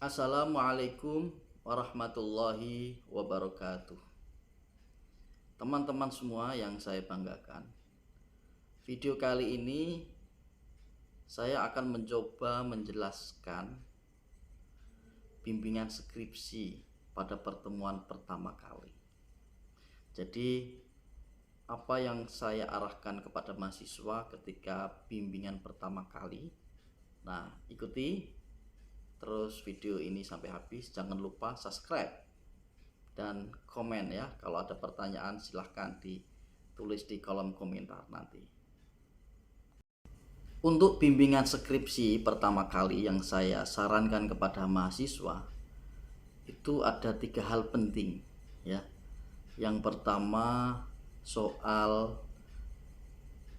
Assalamualaikum warahmatullahi wabarakatuh. Teman-teman semua yang saya banggakan, video kali ini saya akan mencoba menjelaskan bimbingan skripsi pada pertemuan pertama kali. Jadi apa yang saya arahkan kepada mahasiswa ketika bimbingan pertama kali. Nah, ikuti terus video ini sampai habis. Jangan lupa subscribe dan komen ya. Kalau ada pertanyaan silahkan ditulis di kolom komentar nanti. Untuk bimbingan skripsi pertama kali yang saya sarankan kepada mahasiswa itu ada 3 hal penting ya. Yang pertama soal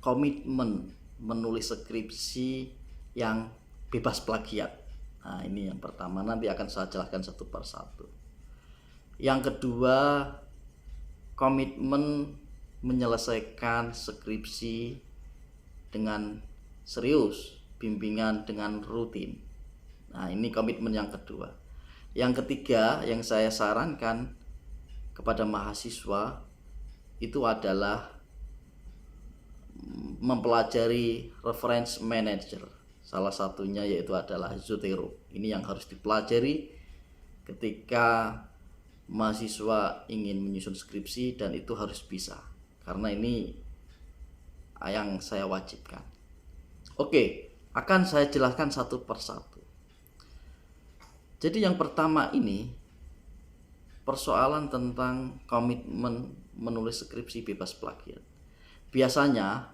komitmen menulis skripsi yang bebas plagiat. Nah, ini yang pertama, nanti akan saya jelaskan satu persatu. Yang kedua, komitmen menyelesaikan skripsi dengan serius, bimbingan dengan rutin. Nah, ini komitmen yang kedua. Yang ketiga, yang saya sarankan kepada mahasiswa itu adalah mempelajari reference manager. Salah satunya yaitu adalah Zotero. Ini yang harus dipelajari ketika mahasiswa ingin menyusun skripsi, dan itu harus bisa, karena ini yang saya wajibkan. Oke, akan saya jelaskan satu persatu. Jadi yang pertama ini persoalan tentang komitmen menulis skripsi bebas plagiat. Biasanya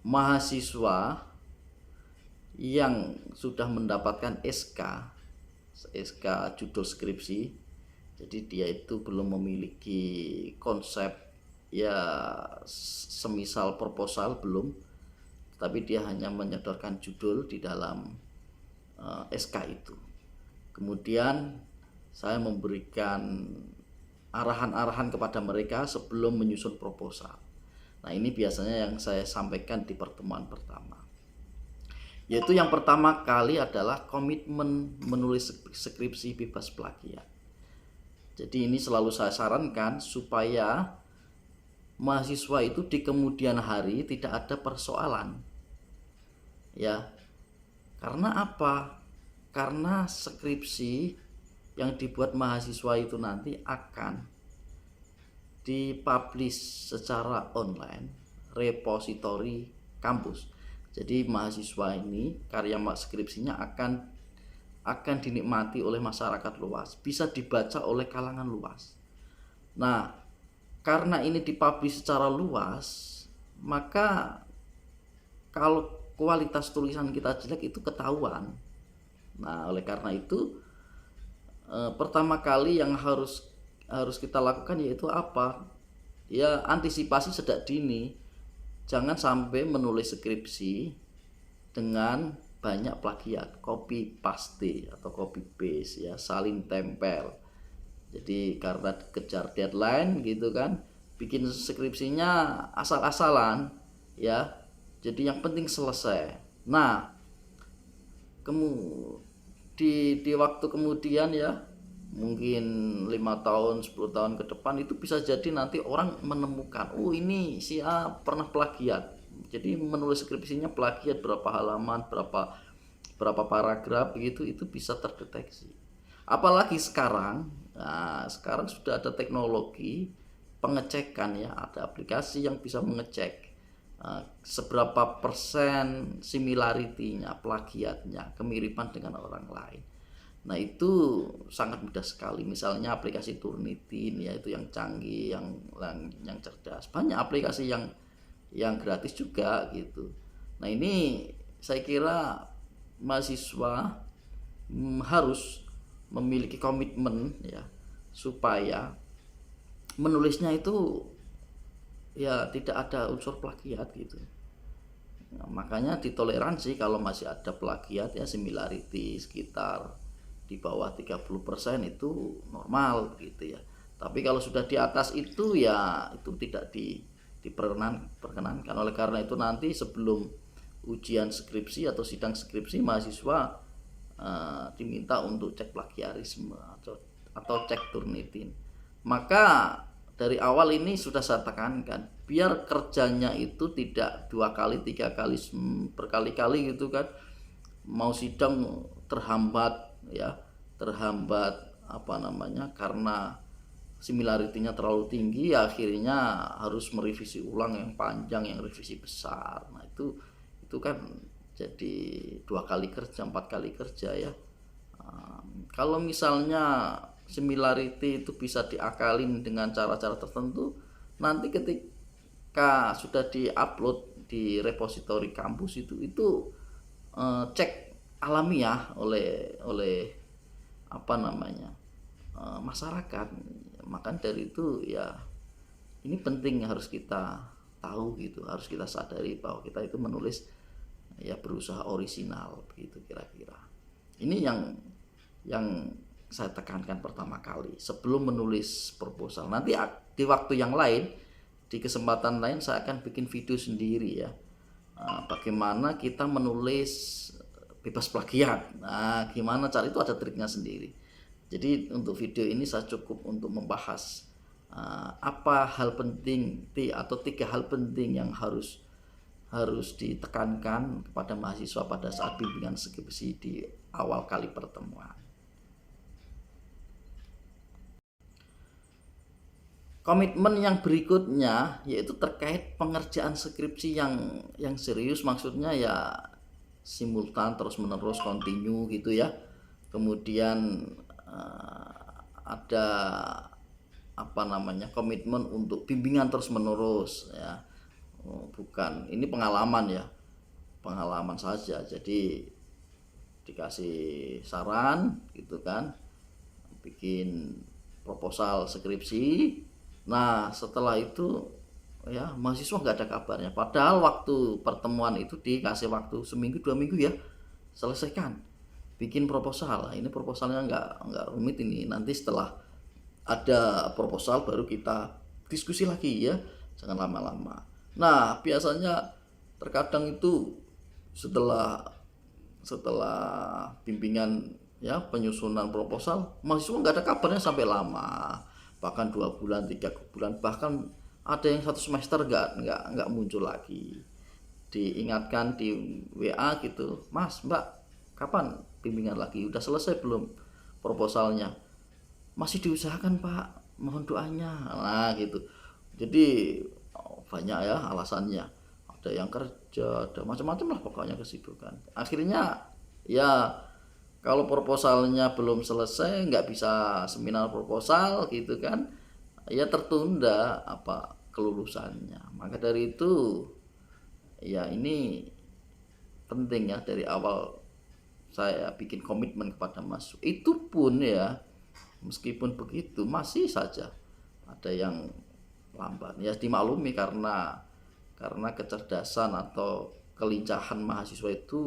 mahasiswa yang sudah mendapatkan SK judul skripsi, jadi dia itu belum memiliki konsep ya semisal proposal, belum, tapi dia hanya menyodorkan judul di dalam SK itu. Kemudian saya memberikan arahan-arahan kepada mereka sebelum menyusun proposal. Nah, ini biasanya yang saya sampaikan di pertemuan pertama. Yaitu yang pertama kali adalah komitmen menulis skripsi bebas plagiat. Jadi ini selalu saya sarankan supaya mahasiswa itu di kemudian hari tidak ada persoalan. Ya. Karena apa? Karena skripsi yang dibuat mahasiswa itu nanti akan dipublish secara online, repositori kampus. Jadi mahasiswa ini karya skripsinya akan dinikmati oleh masyarakat luas, bisa dibaca oleh kalangan luas. Nah, karena ini dipublish secara luas, maka kalau kualitas tulisan kita jelek itu ketahuan. Nah, oleh karena itu pertama kali yang harus kita lakukan yaitu apa? Ya, antisipasi sejak dini. Jangan sampai menulis skripsi dengan banyak plagiat, copy paste atau copy paste ya, saling tempel. Jadi karena kejar deadline gitu kan, bikin skripsinya asal-asalan ya. Jadi yang penting selesai. Nah, di waktu kemudian ya, mungkin 5 tahun 10 tahun ke depan itu bisa jadi nanti orang menemukan, oh ini si A pernah plagiat, jadi menulis skripsinya plagiat, berapa halaman, berapa paragraf begitu, itu bisa terdeteksi. Apalagi sekarang, nah sekarang sudah ada teknologi pengecekan ya, ada aplikasi yang bisa mengecek seberapa persen similarity-nya, plagiatnya, kemiripan dengan orang lain. Nah, itu sangat mudah sekali. Misalnya aplikasi Turnitin ya, itu yang canggih, yang cerdas. Banyak aplikasi yang gratis juga gitu. Nah, ini saya kira mahasiswa harus memiliki komitmen ya, supaya menulisnya itu ya tidak ada unsur plagiat gitu. Nah, makanya ditoleransi kalau masih ada plagiat ya, similarity sekitar di bawah 30% itu normal gitu ya. Tapi kalau sudah di atas itu ya itu tidak diperkenankan. Oleh karena itu nanti sebelum ujian skripsi atau sidang skripsi, mahasiswa diminta untuk cek plagiarisme atau cek Turnitin. Maka dari awal ini sudah saya tekankan, biar kerjanya itu tidak 2 kali 3 kali berkali-kali gitu kan, mau sidang terhambat ya, terhambat karena similaritinya terlalu tinggi, ya akhirnya harus merevisi ulang yang panjang, yang revisi besar. Nah itu kan jadi 2 kali kerja, 4 kali kerja ya. Kalau misalnya similarity itu bisa diakalin dengan cara-cara tertentu, nanti ketika sudah diupload di repositori kampus itu cek alamiah oleh masyarakat. Maka dari itu ya ini penting, harus kita tahu gitu, harus kita sadari bahwa kita itu menulis ya berusaha orisinal begitu kira-kira. Ini yang saya tekankan pertama kali sebelum menulis proposal. Nanti di waktu yang lain, di kesempatan lain saya akan bikin video sendiri ya, bagaimana kita menulis bebas plagiat. Nah gimana cara itu, ada triknya sendiri. Jadi untuk video ini saya cukup untuk membahas apa hal penting atau 3 hal penting yang harus ditekankan kepada mahasiswa pada saat bimbingan skripsi di awal kali pertemuan. Komitmen yang berikutnya yaitu terkait pengerjaan skripsi yang serius, maksudnya ya simultan, terus menerus, continue gitu ya. Kemudian ada komitmen untuk bimbingan terus menerus ya. Bukan, ini pengalaman ya, pengalaman saja. Jadi dikasih saran gitu kan, bikin proposal skripsi. Nah setelah itu ya mahasiswa nggak ada kabarnya, padahal waktu pertemuan itu dikasih waktu seminggu 2 minggu ya, selesaikan bikin proposal. Ini proposalnya nggak rumit, ini nanti setelah ada proposal baru kita diskusi lagi ya, jangan lama-lama. Nah biasanya terkadang itu setelah bimbingan ya penyusunan proposal, mahasiswa nggak ada kabarnya sampai lama, bahkan 2 bulan 3 bulan, bahkan ada yang 1 semester nggak muncul lagi. Diingatkan di WA gitu, Mas Mbak kapan bimbingan lagi, udah selesai belum proposalnya? Masih diusahakan Pak, mohon doanya. Nah gitu. Jadi banyak ya alasannya, ada yang kerja, ada macam-macam lah pokoknya kesibukan. Akhirnya ya kalau proposalnya belum selesai, nggak bisa seminar proposal gitu kan, ya tertunda kelulusannya. Maka dari itu ya ini penting ya, dari awal saya bikin komitmen kepada Mas. Itu pun ya meskipun begitu masih saja ada yang lambat, ya dimaklumi karena kecerdasan atau kelincahan mahasiswa itu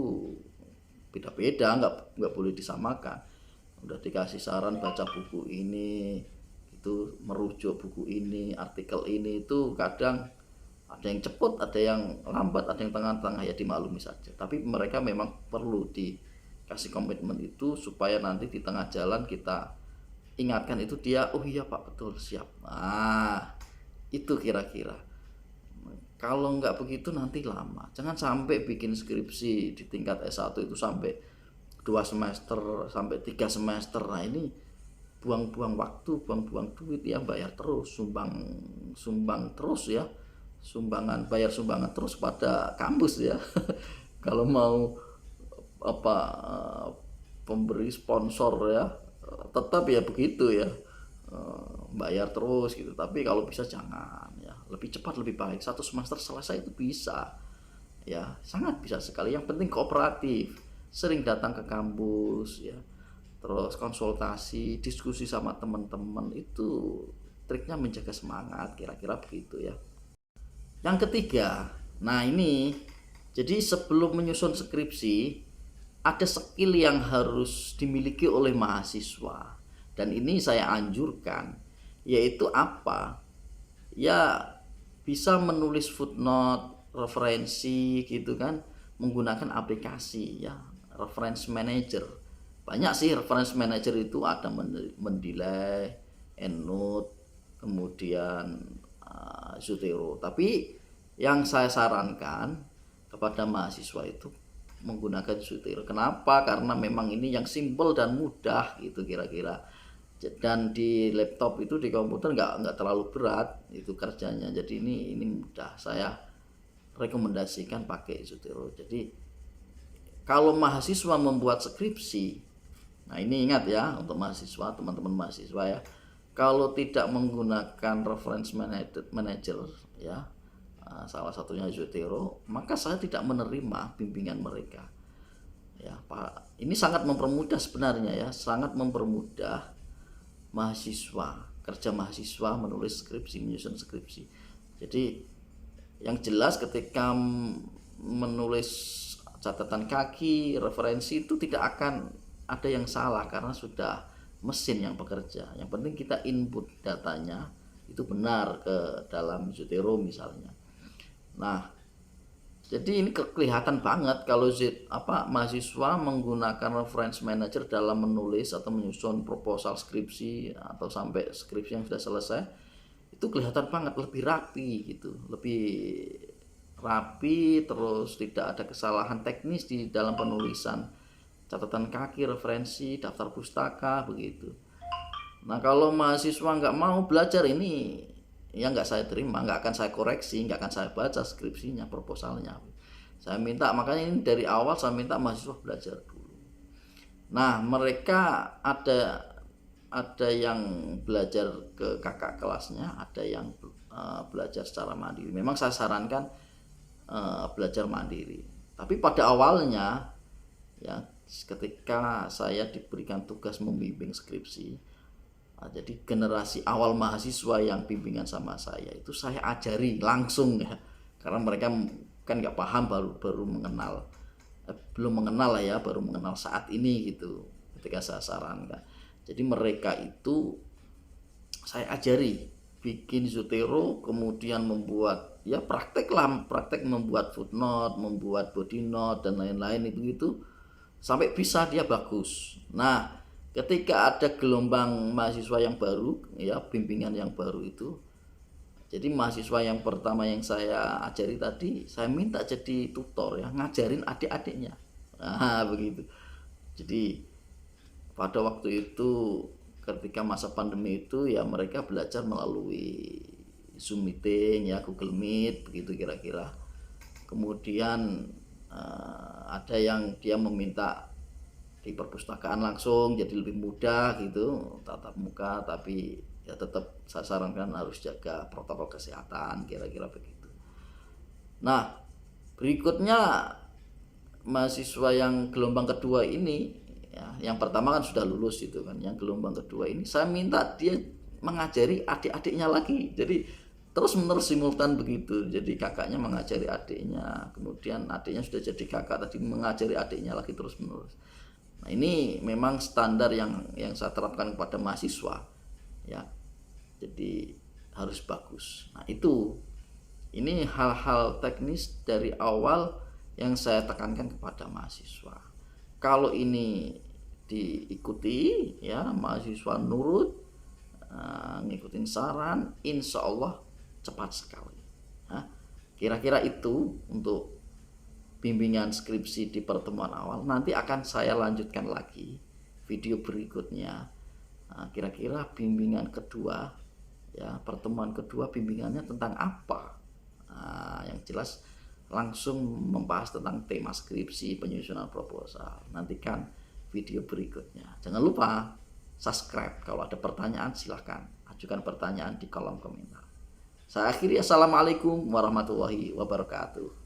beda-beda, nggak boleh disamakan. Udah dikasih saran baca buku ini, itu merujuk buku ini, artikel ini, itu kadang ada yang cepat, ada yang lambat, ada yang tengah-tengah, ya dimaklumi saja. Tapi mereka memang perlu dikasih komitmen itu supaya nanti di tengah jalan kita ingatkan itu dia, oh iya Pak betul siap. Nah itu kira-kira. Kalau nggak begitu nanti lama. Jangan sampai bikin skripsi di tingkat S1 itu sampai 2 semester, sampai 3 semester. Nah ini buang-buang waktu, buang-buang duit ya, bayar terus, sumbang terus ya. Bayar sumbangan terus pada kampus ya. Kalau mau pemberi sponsor ya, tetap ya begitu ya, bayar terus gitu. Tapi kalau bisa jangan ya, lebih cepat lebih baik. 1 semester selesai itu bisa ya, sangat bisa sekali. Yang penting kooperatif, sering datang ke kampus ya, terus konsultasi, diskusi sama teman-teman, itu triknya menjaga semangat, kira-kira begitu ya. Yang ketiga, nah ini jadi sebelum menyusun skripsi ada skill yang harus dimiliki oleh mahasiswa, dan ini saya anjurkan, yaitu apa ya, bisa menulis footnote, referensi gitu kan, menggunakan aplikasi ya, reference manager. Banyak sih reference manager itu, ada Mendeley, EndNote, kemudian Zotero. Tapi yang saya sarankan kepada mahasiswa itu menggunakan Zotero. Kenapa? Karena memang ini yang simple dan mudah gitu kira-kira. Dan di laptop itu, di komputer nggak terlalu berat itu kerjanya. Jadi ini mudah. Saya rekomendasikan pakai Zotero. Jadi kalau mahasiswa membuat skripsi, nah ini ingat ya untuk mahasiswa, teman-teman mahasiswa ya, kalau tidak menggunakan reference manager ya, salah satunya Zotero, maka saya tidak menerima bimbingan mereka. Ya, Pak, ini sangat mempermudah sebenarnya ya, sangat mempermudah mahasiswa, kerja mahasiswa menulis skripsi, menyusun skripsi. Jadi yang jelas ketika menulis catatan kaki, referensi itu tidak akan ada yang salah karena sudah mesin yang bekerja. Yang penting kita input datanya itu benar ke dalam Zotero misalnya. Nah, jadi ini kelihatan banget kalau mahasiswa menggunakan reference manager dalam menulis atau menyusun proposal skripsi atau sampai skripsi yang sudah selesai, itu kelihatan banget lebih rapi gitu, lebih rapi, terus tidak ada kesalahan teknis di dalam penulisan catatan kaki, referensi, daftar pustaka begitu. Nah kalau mahasiswa nggak mau belajar ini, ya nggak saya terima, nggak akan saya koreksi, nggak akan saya baca skripsinya, proposalnya. Saya minta, makanya ini dari awal saya minta mahasiswa belajar dulu. Nah mereka ada yang belajar ke kakak kelasnya, ada yang belajar secara mandiri. Memang saya sarankan belajar mandiri. Tapi pada awalnya ya, ketika saya diberikan tugas membimbing skripsi, jadi generasi awal mahasiswa yang bimbingan sama saya itu saya ajari langsung ya, karena mereka kan nggak paham, baru mengenal, belum mengenal lah ya, baru mengenal saat ini gitu ketika saya sarankan. Jadi mereka itu saya ajari bikin Zotero, kemudian membuat ya praktek membuat footnote, membuat body note dan lain-lain itu sampai bisa dia bagus. Nah ketika ada gelombang mahasiswa yang baru ya, bimbingan yang baru itu, jadi mahasiswa yang pertama yang saya ajari tadi, saya minta jadi tutor ya, ngajarin adik-adiknya. Nah begitu. Jadi pada waktu itu ketika masa pandemi itu ya, mereka belajar melalui Zoom meeting ya, Google Meet begitu kira-kira. Kemudian ada yang dia meminta di perpustakaan langsung, jadi lebih mudah gitu tatap muka, tapi ya tetap saya sarankan harus jaga protokol kesehatan kira-kira begitu. Nah berikutnya mahasiswa yang gelombang kedua ini ya, yang pertama kan sudah lulus itu kan, yang gelombang kedua ini saya minta dia mengajari adik-adiknya lagi, jadi terus menerus simultan begitu. Jadi kakaknya mengajari adiknya, kemudian adiknya sudah jadi kakak tadi mengajari adiknya lagi, terus menerus. Nah ini memang standar yang saya terapkan kepada mahasiswa ya, jadi harus bagus. Nah ini hal-hal teknis dari awal yang saya tekankan kepada mahasiswa. Kalau ini diikuti ya, mahasiswa nurut, ngikutin saran, insya Allah cepat sekali. Nah, kira-kira itu untuk bimbingan skripsi di pertemuan awal. Nanti akan saya lanjutkan lagi video berikutnya. Nah, kira-kira bimbingan kedua ya, pertemuan kedua bimbingannya tentang apa? Nah, yang jelas langsung membahas tentang tema skripsi, penyusunan proposal. Nantikan video berikutnya. Jangan lupa subscribe. Kalau ada pertanyaan silahkan ajukan pertanyaan di kolom komentar. Saya akhiri, assalamualaikum warahmatullahi wabarakatuh.